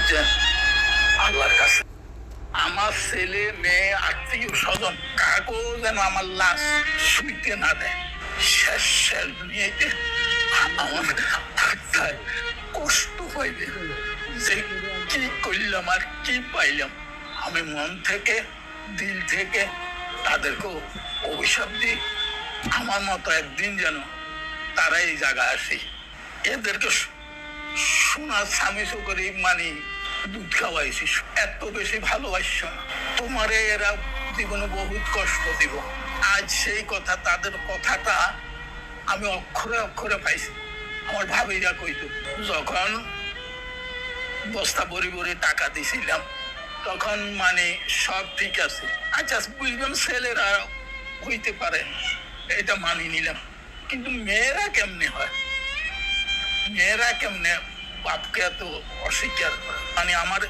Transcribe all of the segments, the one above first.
বুঝছেন? আল্লাহর কাছে আমার ছেলে মেয়ে আত্মীয় স্বজন কাকো যেন আমার লাশ শুইতে না দেয়। শেষ শেষ দুনিয়াতে আমার আত্মায় কষ্ট পাইবে যে কি করলাম আর কি পাইলাম। আমি মন থেকে দিল থেকে তাদেরকে অভিশাপ দিই, আমার মতো একদিন যেন তারা এই জায়গায় আসে। এদেরকে সোনার স্বামী করে মানে দুধ খাওয়াইছি, এত বেশি ভালোবাসছো না তোমারে, এরা জীবনে বহুত কষ্ট দিব। আজ সেই কথা, তাদের কথাটা আমি অক্ষরে অক্ষরে পাইছি। আমার ভাবিরা কইতো যখন বস্তা ভরি ভরি টাকা দিছিলাম তখন মানে সব ঠিক আছে, আচ্ছা বুঝলাম ছেলেরা হইতে পারে, এটা মানি নিলাম, কিন্তু মেয়েরা কেমনে হয়, মেয়েরা কেমনে বাপকে এত অস্বীকার করে। মানে আমার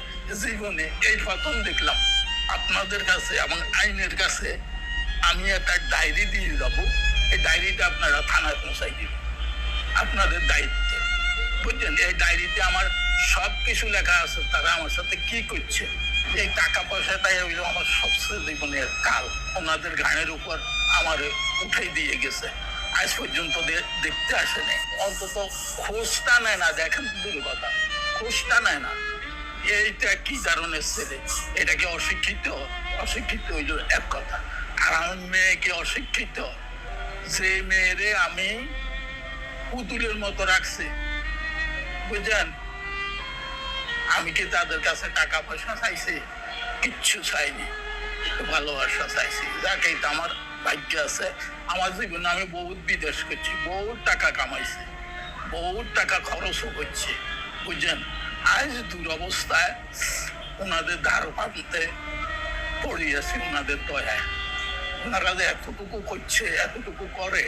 জীবনে এই প্রথম দেখলাম আপনাদের কাছে এবং আইনের কাছে আমি একটা ডায়েরি দিয়ে যাবো, এই ডায়েরিটা আপনারা থানায় পৌঁছাই দিবেন, আপনাদের দায়িত্ব। বুঝছেন? এই ডায়েরিতে আমার সব কিছু লেখা আছে, তারা আমার সাথে কি করছে। এই টাকা পয়সাটাই হইল আমার সবচেয়ে জীবনের কাল, ওনাদের ঘাড়ের উপর আমার উঠাই দিয়ে গেছে, আজ পর্যন্ত দেখতে আসেনি, অন্তত খোঁজটা নেয় না। দেখেন দূর কথা, খোঁজটা নেয় না। এইটা কি কারণে ছেলে, এটাকে অশিক্ষিত, অশিক্ষিত হইল এক কথা। আর আমার মেয়েকে অশিক্ষিত, যে মেয়েরে আমি পুতুলের মতো রাখছি, বুঝলেন? আমি কি তাদের কাছে টাকা পয়সা চাইছি? কিচ্ছু চাইনি, ভালোবাসা চাইছি। যাকে আমার ভাগ্য আছে, আমার জীবনে আমি বহুত বিদেশ করছি, বহুত টাকা কামাইছি, বহুত টাকা খরচও করছি, বুঝছেন? আজ দুরবস্থায় ওনাদের ধার পাতে পড়িয়েছি, ওনাদের দয়ায়। ওনারা যে এতটুকু করছে, এতটুকু করে,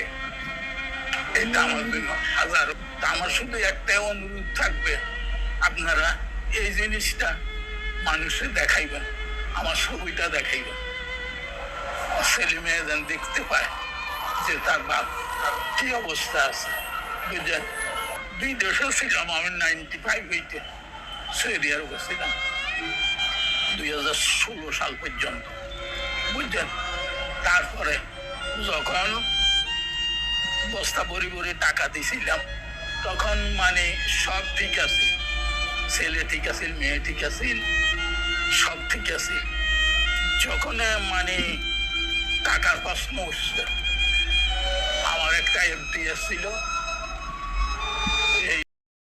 এটা আমার জন্য হাজার। আমার শুধু একটাই অনুরোধ থাকবে, আপনারা এই জিনিসটা মানুষে দেখাইবেন, আমার ছবিটা দেখাইবেন, ছেলে মেয়ে যেন দেখতে পায় যে তার বাপ কি অবস্থা আছে। বুঝলেন? বিদেশে ছিলাম আমি 95 হইতে, সৌদি আরবে ছিলাম 2016 সাল পর্যন্ত, বুঝলেন? তারপরে যখন বস্তা ভরি ভরি টাকা দিছিলাম তখন মানে সব ঠিক আছে, ছেলে ঠিক আছে, মেয়ে ঠিক আছে, সব ঠিক আছে। যখন মানে টাকার প্রশ্ন উঠছে, আমার একটা এফডিএস ছিল,